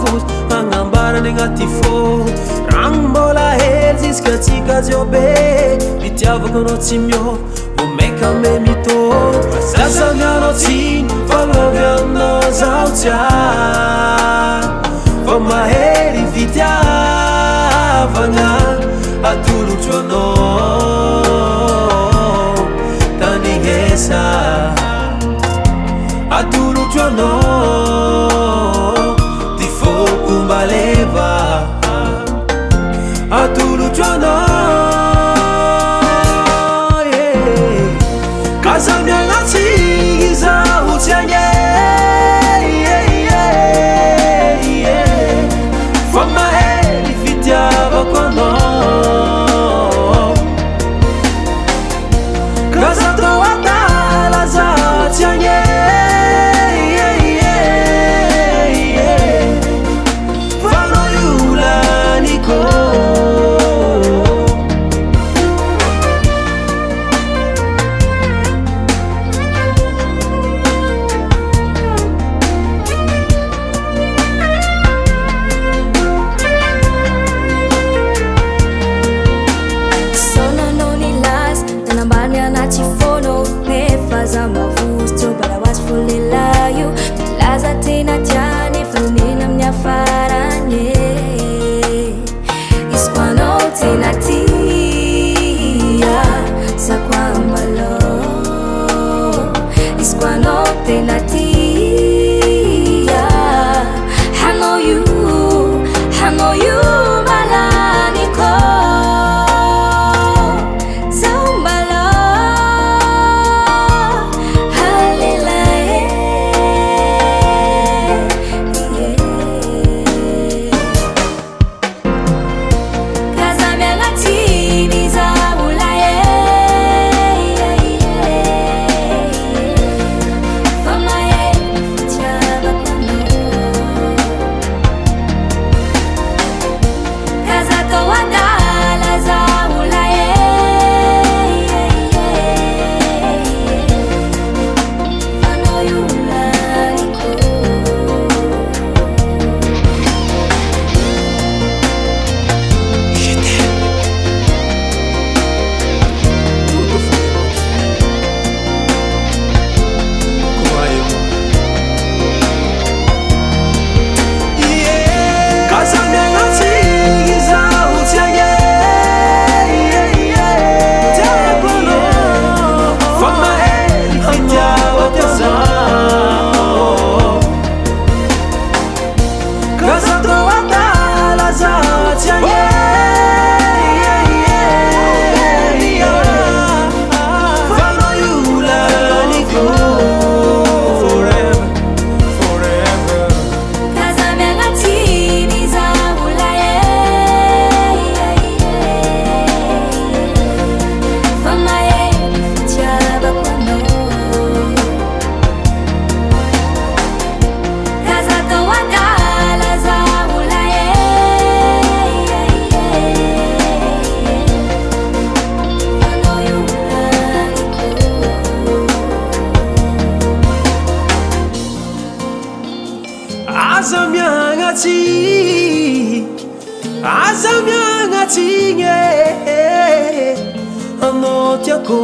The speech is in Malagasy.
mavosy agnambarany agnaty fô ragno mbola hely ziska tsika ziobe mitiavako anao tsy miô vo maika me mitô sasamianao tsiny fagnavianao zao tsia fa mahery fitiavagna atolotro anao tanighesa atolotro anao ty foko mbaleva atolotro anao kazamiagnatsiny zaho tsy agne fa mahery fitiavako anao kaza tao adala zaho tsy agne fanao iolaniko azamiagnatsiny anao tiako